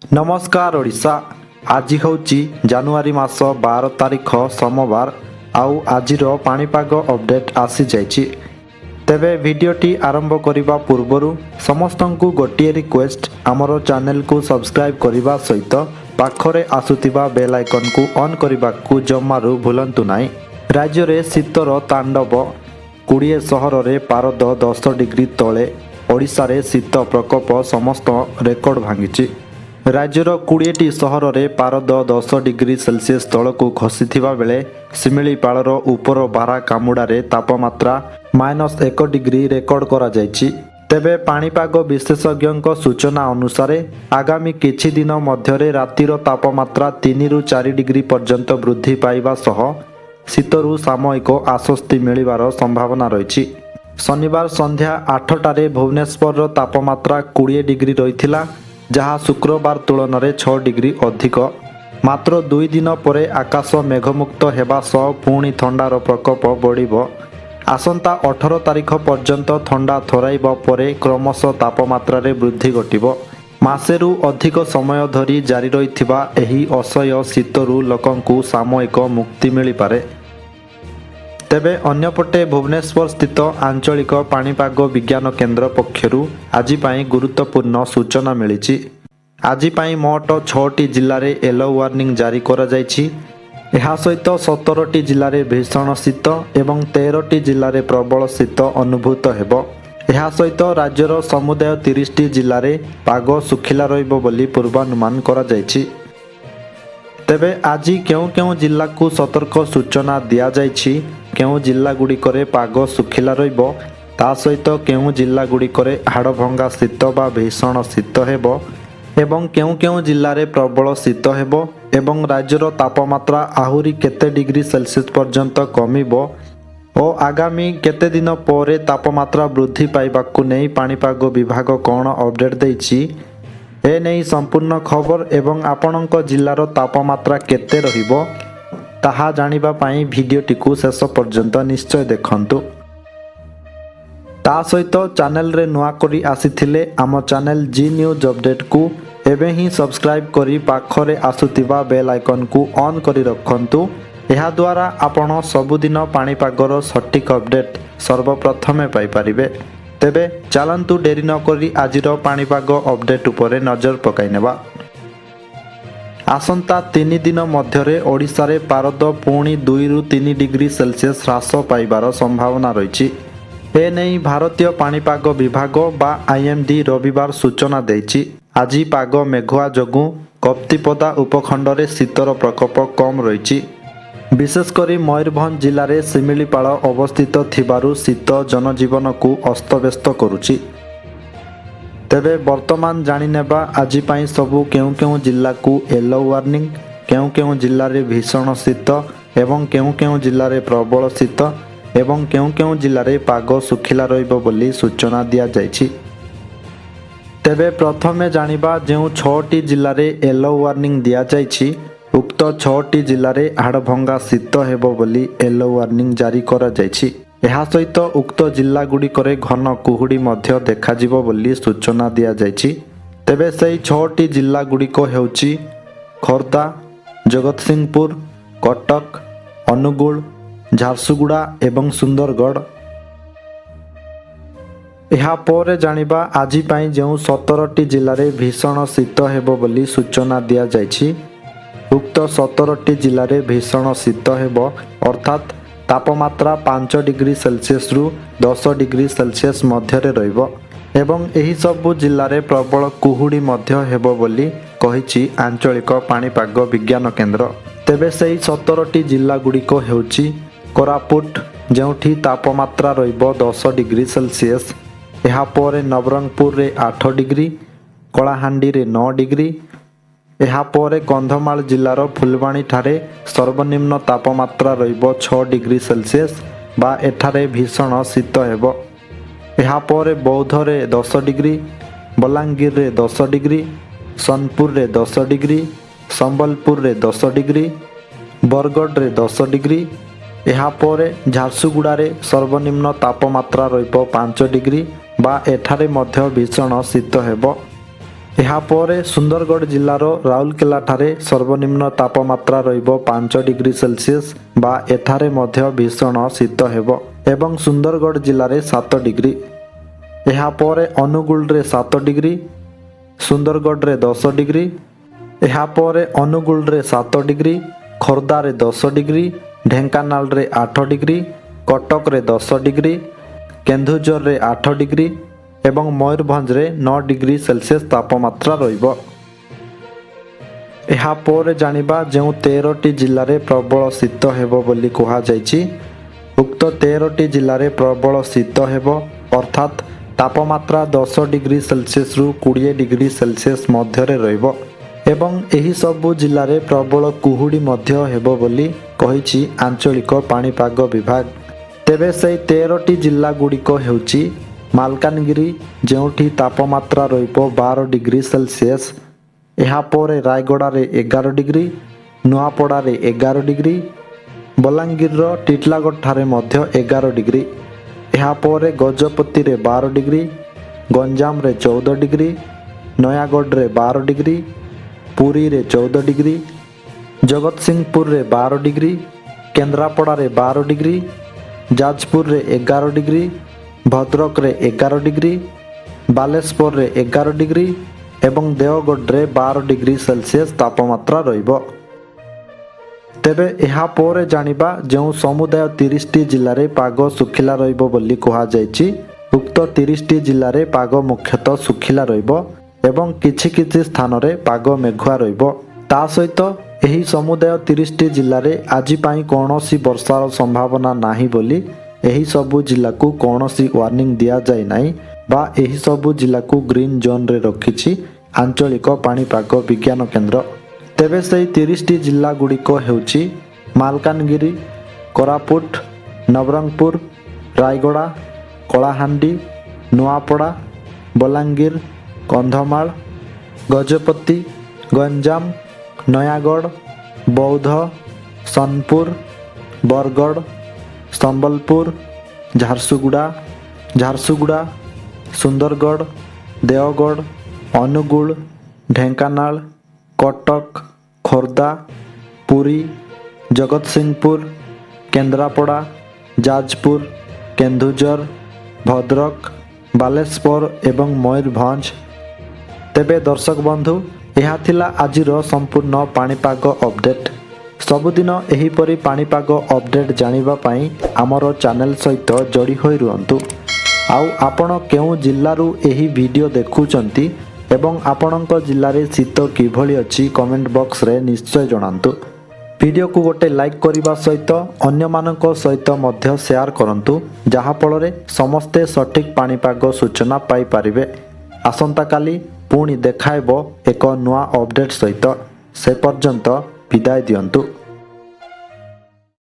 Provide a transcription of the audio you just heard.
नमस्कार ओडिशा। आज होची जानुआरी मास 12 तारिख सोमवार। आउ आजिर पाणीपाग अपडेट आसी जाइछि। तेबे वीडियोटी आरंभ करिबा पूर्वरु समस्तंकु गोटिए रिक्वेस्ट, आमर चैनल को सब्सक्राइब करिबा सहित पाखरे आसुतिबा बेल आइकन को ऑन करिबाकु जम्मारु भूलंतु नाही। राज्य रे शीतर तांडव। 20 सहर रे पारद 10 डिग्री तले। ओडिशा रे शीत प्रकोप समस्त रेकर्ड भांगिछि। राज्यर 20टी सहर रे पारद 10 डिग्री सेल्सियस तलकू खसीथिबा बेले शिमिलीपाଳର ଉପର ବାରା କାମୁଡ଼ାରେ ତାପମାତ୍ରା -1 डिग्री रेकर्ड करा जायछि। तेबे पाणीपाग विशेषज्ञଙ୍କ सूचना अनुसार आगामी किछि दिन मध्यरे रातिर तापमात्रा 3 रु 4 डिग्री पर्यंत वृद्धि पाइबा सह शीतरु सामयिक आश्वस्ति मिलिबार संभावना रहिछि। शनिवार संध्या 8टारे भुवनेश्वर तापमात्रा 20 डिग्री रहिथिला, जहाँ शुक्रवार तुलन में 6 डिग्री अधिक। मात्र 2 दिन परे आकाश मेघमुक्त हेबा सह पुणी थंडार प्रकोप बढ़िब। आसंता 18 तारिख पर्यंत थंडा थराइबा परे क्रमशः तापमात्रा रे वृद्धि घटिब। मासेरु अधिक समय धरी जारी रहिथिबा एही असह्य शीतरु लोकंकु सामयिक मुक्ति मिलिपारे। तेबे अन्यपटे भुवनेश्वर स्थित आंचलिक पाणीपाग विज्ञान केन्द्र पक्षरु आज पाई गुरुत्वपूर्ण सूचना मिली। आज पाई मोट 6टी जिले में येलो वार्निंग जारी करा जायछि। एहा सहित 17टी जिले में भीषण शीत एवं 13टी जिले में प्रबल शीत अनुभूत हेबो। एहा सहित राज्यर समुदाय 30टी जिले में पाग सुखिला रहिबो बोली पूर्वानुमान करा जायछि। तेबे आज केउं केउं जिल्ला को सतर्क सूचना दिया जायछि, केउं जिल्ला गुड़िकरे पाग सुखिला रहिबो, ता सहित केउं जिल्ला गुड़िकरे हाड़भंगा शीत बा भीषण शीत हेबो एवं केउं केउं जिल्ला रे प्रबल शीत हेबो एवं राज्यर तापमात्रा आहुरी केते डिग्री सेल्सियस पर्यंत कमिबो ओ आगामी केते दिन परे तापमात्रा वृद्धि पाइबाकु नै पाणीपाग विभाग कोन अपडेट दैछि, ए नै संपूर्ण खबर एवं आपणक जिल्लार तापमात्रा केते रहिबो ताहा जानिबा पाई भिडियोटी को शेष पर्यंत निश्चय देखंतु। ता सहित चैनल रे नुआ करी आसीथिले आम चैनल जी न्यूज अपडेट को एबे ही सब्सक्राइब करी पाखरे आसुतिबा बेल आइकन को ऑन करी रखंतु। एहा द्वारा आपण सबुदिन पाणीपागर सटीक अपडेट सर्वप्रथमे पाई परिबे। तेबे चलंतु डेरी न करी आजिर पाणीपाग अपडेट उपरे नजर पकाई नेबा। आसंता 3 दिन मध्यरे ओडिशा रे पारद पुणी 2 रु 3 डिग्री सेल्सियस ह्रास पाइबार संभावना रहिछि। ए नै भारतीय पाणीपाग विभाग बा आईएमडी रविवार सूचना देछि। आज पाग मेघुआ जोगु कप्तिपदा उपखंड रे शीतर प्रकोप कम रहिछि। विशेषकर मयूरभंज जिले में शिमिलीपाଳ अवस्थित थिबारु शीत जनजीवन को अस्तव्यस्त करुछि। तेबे वर्तमान जानिनेबा आज पाई सबु केउं केउं जिल्ला को येलो वार्निंग, केउं केउं जिल्ला रे भीषण शीत एवं केउं केउं जिल्ला रे प्रबल शीत एवं केउं केउं जिल्ला रे पाग सुखिला रहिबो बोली सूचना दिया जायछि। तेबे प्रथमे जानिबा जेउ 6टी जिल्ला रे येलो वार्निंग दिया जायछि, उक्त 6टी जिल्ला रे हाड़भंगा शीत हेबो बोली येलो वार्निंग जारी करा जायछि। एहा सहित उक्त जिल्ला गुड़िकरे घन कुहुड़ी मध्य देखाजिबो बोली सूचना दिया जायछि। तेबे सेही 6टी जिल्ला गुड़िक हेउछि खोर्धा, जगतसिंहपुर, कटक, अनुगुल, झारसुगुड़ा एवं सुंदरगढ़। एहा परे जानिबा आज पाई जेउ 17टी जिल्ला रे भीषण शीत हेबो बोली सूचना दिया जायछि। उक्त 17टी जिल्ला रे भीषण शीत हेबो, अर्थात तापमात्रा 5 डिग्री सेल्सियस रु 10 डिग्री सेल्सियस मध्यरे रहिबो एवं एही सबु जिल्ला रे प्रबल कुहुड़ी मध्य हेबो बोली कहिछि आंचलिक पाणीपाग विज्ञान केन्द्र। तेबे सेही 17टी जिल्ला गुड़िक हेउछि कोरापुट, जेउठी तापमात्रा रहिबो 10 डिग्री सेल्सियस। एहा परे नवरंगपुर रे 8 डिग्री, कलाहांडी रे 9 डिग्री। एहा परे कंधमाल जिल्लार फुलबाणी ठारे सर्वनिम्न तापमात्रा रहिबो 6 डिग्री सेल्सियस बा एठारे भीषण शीत हेबो। एहा परे बौद्ध रे 10 डिग्री, बलांगीर रे 10 डिग्री, सोनपुर रे 10 डिग्री, संबलपुर रे 10 डिग्री, बरगढ़ रे 10 डिग्री। एहा परे झारसुगुड़ा रे सर्वनिम्न तापमात्रा रहिबो 5 डिग्री बा एठारे मध्य भीषण शीत हेबो। ଏହାପରେ ସୁନ୍ଦରଗଡ଼ ଜିଲ୍ଲାର ରାଉରକେଲାଠାରେ ସର୍ବନିମ୍ନ ତାପମାତ୍ରା ରହିବ 5 ଡିଗ୍ରୀ ସେଲସିୟସ୍ ବା ଏଠାରେ ମଧ୍ୟ ଭୀଷଣ ଶୀତ ହେବ ଏବଂ ସୁନ୍ଦରଗଡ଼ ଜିଲ୍ଲାରେ 7 ଡିଗ୍ରୀ। ଏହାପରେ ଅନୁଗୁଳରେ 7 ଡିଗ୍ରୀ, ସୁନ୍ଦରଗଡ଼ରେ 10 ଡିଗ୍ରୀ, ଏହାପରେ ଅନୁଗୁଳରେ 7 ଡିଗ୍ରୀ, ଖୋର୍ଦ୍ଧାରେ 10 ଡିଗ୍ରୀ, ଢେଙ୍କାନାଳରେ 8 ଡିଗ୍ରୀ, କଟକରେ 10 ଡିଗ୍ରୀ, କେନ୍ଦୁଝରରେ 8 ଡିଗ୍ରୀ ଏବଂ ମୟୂରଭଞ୍ଜରେ 9 ଡିଗ୍ରୀ ସେଲସିୟସ୍ ତାପମାତ୍ରା ରହିବ। ଏହାପରେ ଜାଣିବା ଯେଉଁ 13ଟି ଜିଲ୍ଲାରେ ପ୍ରବଳ ଶୀତ ହେବ ବୋଲି କୁହାଯାଇଛି। ଉକ୍ତ 13ଟି ଜିଲ୍ଲାରେ ପ୍ରବଳ ଶୀତ ହେବ ଅର୍ଥାତ୍ ତାପମାତ୍ରା 10 ଡିଗ୍ରୀ ସେଲସିୟସ୍ରୁ 20 ଡିଗ୍ରୀ ସେଲସିୟସ୍ ମଧ୍ୟରେ ରହିବ ଏବଂ ଏହି ସବୁ ଜିଲ୍ଲାରେ ପ୍ରବଳ କୁହୁଡ଼ି ମଧ୍ୟ ହେବ ବୋଲି କହିଛି ଆଞ୍ଚଳିକ ପାଣିପାଗ ବିଭାଗ। ତେବେ ସେହି 13ଟି ଜିଲ୍ଲା ଗୁଡ଼ିକ ହେଉଛି ମାଲକାନଗିରି, ଯେଉଁଠି ତାପମାତ୍ରା ରହିବ 12 ଡିଗ୍ରୀ ସେଲସିୟସ୍, ଏହାପରେ ରାୟଗଡ଼ାରେ 11 ଡିଗ୍ରୀ, ନୂଆପଡ଼ାରେ 11 ଡିଗ୍ରୀ, ବଲାଙ୍ଗୀରର ଟିଟିଲାଗଡ଼ଠାରେ ମଧ୍ୟ 11 ଡିଗ୍ରୀ, ଏହାପରେ ଗଜପତିରେ 12 ଡିଗ୍ରୀ, ଗଞ୍ଜାମରେ 14 ଡିଗ୍ରୀ, ନୟାଗଡ଼ରେ 12 ଡିଗ୍ରୀ, ପୁରୀରେ 14 ଡିଗ୍ରୀ, ଜଗତସିଂହପୁରରେ 12 ଡିଗ୍ରୀ, କେନ୍ଦ୍ରାପଡ଼ାରେ 12 ଡିଗ୍ରୀ, ଯାଜପୁରରେ 11 ଡିଗ୍ରୀ, ଭଦ୍ରକରେ 11 ଡିଗ୍ରୀ, ବାଲେଶ୍ୱରରେ 11 ଡିଗ୍ରୀ ଏବଂ ଦେଓଗଡ଼ରେ 12 ଡିଗ୍ରୀ ସେଲସିୟସ୍ ତାପମାତ୍ରା ରହିବ। ତେବେ ଏହାପରେ ଜାଣିବା ଯେଉଁ ସମୁଦାୟ 30ଟି ଜିଲ୍ଲାରେ ପାଗ ଶୁଖିଲା ରହିବ ବୋଲି କୁହାଯାଇଛି। ଉକ୍ତ 30ଟି ଜିଲ୍ଲାରେ ପାଗ ମୁଖ୍ୟତଃ ଶୁଖିଲା ରହିବ ଏବଂ କିଛି କିଛି ସ୍ଥାନରେ ପାଗ ମେଘୁଆ ରହିବ। ତା ସହିତ ଏହି ସମୁଦାୟ 30ଟି ଜିଲ୍ଲାରେ ଆଜି ପାଇଁ କୌଣସି ବର୍ଷାର ସମ୍ଭାବନା ନାହିଁ ବୋଲି ଏହି ସବୁ ଜିଲ୍ଲାକୁ କୌଣସି ୱାର୍ଣ୍ଣିଂ ଦିଆଯାଇ ନାହିଁ ବା ଏହି ସବୁ ଜିଲ୍ଲାକୁ ଗ୍ରୀନ୍ ଜୋନ୍ରେ ରଖିଛି ଆଞ୍ଚଳିକ ପାଣିପାଗ ବିଜ୍ଞାନ କେନ୍ଦ୍ର। ତେବେ ସେହି 30ଟି ଜିଲ୍ଲା ଗୁଡ଼ିକ ହେଉଛି ମାଲକାନଗିରି, କୋରାପୁଟ, ନବରଙ୍ଗପୁର, ରାୟଗଡ଼ା, କଳାହାଣ୍ଡି, ନୂଆପଡ଼ା, ବଲାଙ୍ଗୀର, କନ୍ଧମାଳ, ଗଜପତି, ଗଞ୍ଜାମ, ନୟାଗଡ଼, ବୌଦ୍ଧ, ସୋନପୁର, ବରଗଡ଼, ସମ୍ବଲପୁର, ଝାରସୁଗୁଡ଼ା, ସୁନ୍ଦରଗଡ଼, ଦେଓଗଡ଼, ଅନୁଗୁଳ, ଢେଙ୍କାନାଳ, କଟକ, ଖୋର୍ଦ୍ଧା, ପୁରୀ, ଜଗତସିଂହପୁର, କେନ୍ଦ୍ରାପଡ଼ା, ଯାଜପୁର, କେନ୍ଦୁଝର, ଭଦ୍ରକ, ବାଲେଶ୍ୱର ଏବଂ ମୟୂରଭଞ୍ଜ। ତେବେ ଦର୍ଶକ ବନ୍ଧୁ, ଏହା ଥିଲା ଆଜିର ସମ୍ପୂର୍ଣ୍ଣ ପାଣିପାଗ ଅପଡେଟ୍। ସବୁଦିନ ଏହିପରି ପାଣିପାଗ ଅପଡେଟ୍ ଜାଣିବା ପାଇଁ ଆମର ଚ୍ୟାନେଲ୍ ସହିତ ଯୋଡ଼ି ହୋଇ ରୁହନ୍ତୁ। ଆଉ ଆପଣ କେଉଁ ଜିଲ୍ଲାରୁ ଏହି ଭିଡ଼ିଓ ଦେଖୁଛନ୍ତି ଏବଂ ଆପଣଙ୍କ ଜିଲ୍ଲାରେ ଶୀତ କିଭଳି ଅଛି କମେଣ୍ଟ ବକ୍ସରେ ନିଶ୍ଚୟ ଜଣାନ୍ତୁ। ଭିଡ଼ିଓକୁ ଗୋଟେ ଲାଇକ୍ କରିବା ସହିତ ଅନ୍ୟମାନଙ୍କ ସହିତ ମଧ୍ୟ ସେୟାର କରନ୍ତୁ, ଯାହାଫଳରେ ସମସ୍ତେ ସଠିକ୍ ପାଣିପାଗ ସୂଚନା ପାଇପାରିବେ। ଆସନ୍ତାକାଲି ପୁଣି ଦେଖାହେବ ଏକ ନୂଆ ଅପଡେଟ୍ ସହିତ। ସେ ପର୍ଯ୍ୟନ୍ତ ବିଦାୟ ଦିଅନ୍ତୁ।